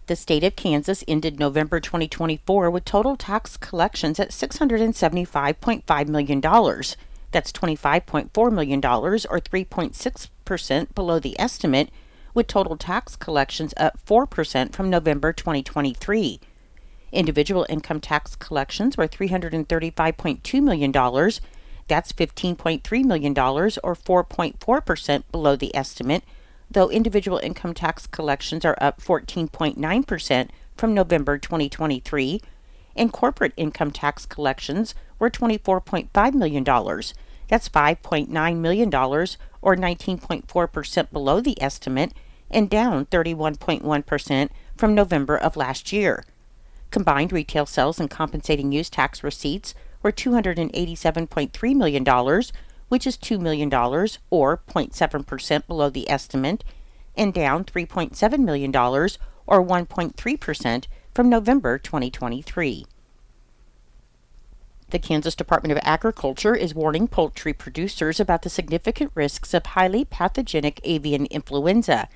The state of Kansas ended November 2024 with total tax collections at $675.5 million. That's $25.4 million, or 3.6% below the estimate, with total tax collections up 4% from November 2023. Individual income tax collections were $335.2 million. That's $15.3 million, or 4.4% below the estimate, though individual income tax collections are up 14.9% from November 2023, and corporate income tax collections were $24.5 million. That's $5.9 million, or 19.4% below the estimate, and down 31.1% from November of last year. Combined retail sales and compensating use tax receipts were $287.3 million, which is $2 million, or 0.7% below the estimate, and down $3.7 million, or 1.3% from November 2023. The Kansas Department of Agriculture is warning poultry producers about the significant risks of highly pathogenic avian influenza.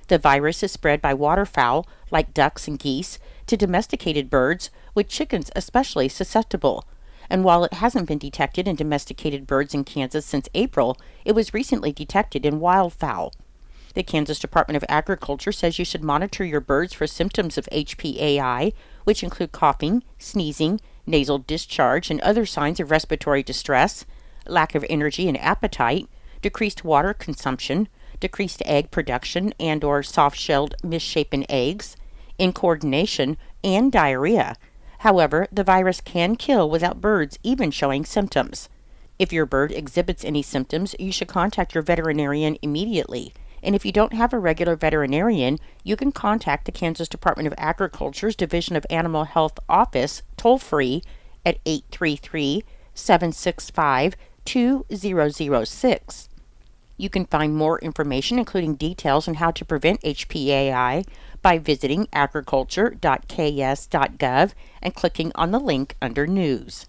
The virus is spread by waterfowl, like ducks and geese, to domesticated birds, with chickens especially susceptible. And while it hasn't been detected in domesticated birds in Kansas since April, it was recently detected in wildfowl. The Kansas Department of Agriculture says you should monitor your birds for symptoms of HPAI, which include coughing, sneezing, nasal discharge, and other signs of respiratory distress, lack of energy and appetite, decreased water consumption, decreased egg production and/or soft-shelled misshapen eggs, incoordination, and diarrhea. However, the virus can kill without birds even showing symptoms. If your bird exhibits any symptoms, you should contact your veterinarian immediately. And if you don't have a regular veterinarian, you can contact the Kansas Department of Agriculture's Division of Animal Health Office toll-free at 833-765-2006. You can find more information, including details on how to prevent HPAI, by visiting agriculture.ks.gov and clicking on the link under News.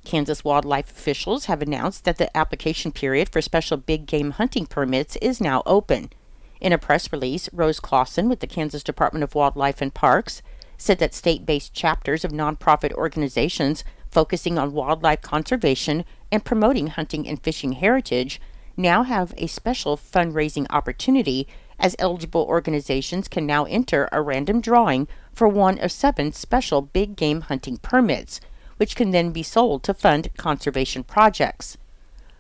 Kansas wildlife officials have announced that the application period for special big game hunting permits is now open. In a press release, Rose Clausen with the Kansas Department of Wildlife and Parks said that state-based chapters of nonprofit organizations focusing on wildlife conservation and promoting hunting and fishing heritage now have a special fundraising opportunity, as eligible organizations can now enter a random drawing for one of 7 special big game hunting permits, which can then be sold to fund conservation projects.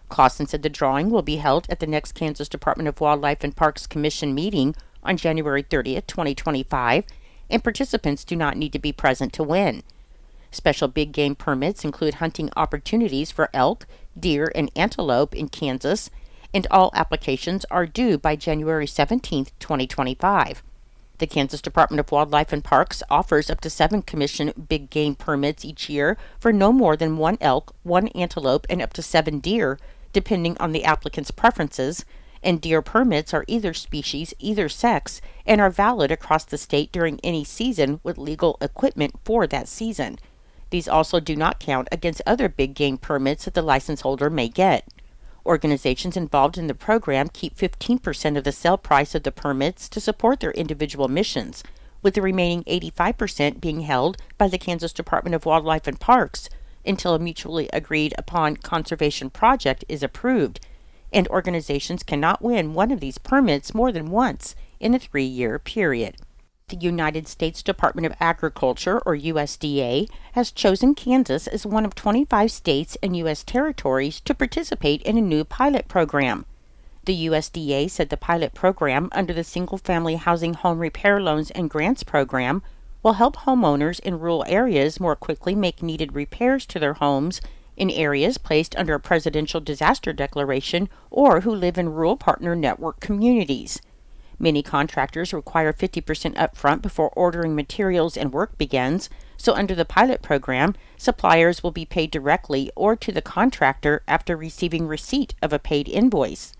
Clausen said the drawing will be held at the next Kansas Department of Wildlife and Parks Commission meeting on January 30th, 2025, and participants do not need to be present to win. Special big game permits include hunting opportunities for elk, deer, and antelope in Kansas, and all applications are due by January 17th, 2025. The Kansas Department of Wildlife and Parks offers up to 7 commission big game permits each year for no more than 1 elk, 1 antelope, and up to 7 deer, depending on the applicant's preferences, and deer permits are either species, either sex, and are valid across the state during any season with legal equipment for that season. These also do not count against other big game permits that the license holder may get. Organizations involved in the program keep 15% of the sale price of the permits to support their individual missions, with the remaining 85% being held by the Kansas Department of Wildlife and Parks until a mutually agreed upon conservation project is approved, and organizations cannot win one of these permits more than once in a 3-year period. The United States Department of Agriculture, or USDA, has chosen Kansas as one of 25 states and U.S. territories to participate in a new pilot program. The USDA said the pilot program under the Single Family Housing Home Repair Loans and Grants Program will help homeowners in rural areas more quickly make needed repairs to their homes in areas placed under a presidential disaster declaration or who live in rural partner network communities. Many contractors require 50% upfront before ordering materials and work begins, so under the pilot program, suppliers will be paid directly or to the contractor after receiving receipt of a paid invoice.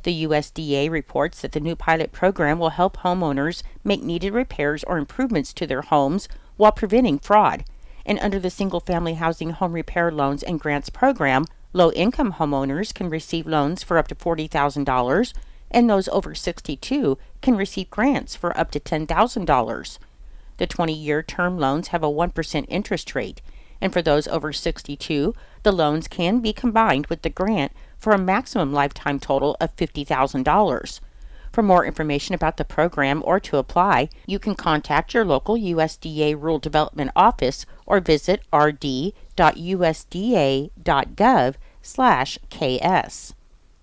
The USDA reports that the new pilot program will help homeowners make needed repairs or improvements to their homes while preventing fraud. And under the Single Family Housing Home Repair Loans and Grants Program, low-income homeowners can receive loans for up to $40,000, and those over 62 can receive grants for up to $10,000. The 20-year term loans have a 1% interest rate, and for those over 62, the loans can be combined with the grant for a maximum lifetime total of $50,000. For more information about the program or to apply, you can contact your local USDA Rural Development Office or visit rd.usda.gov/KS.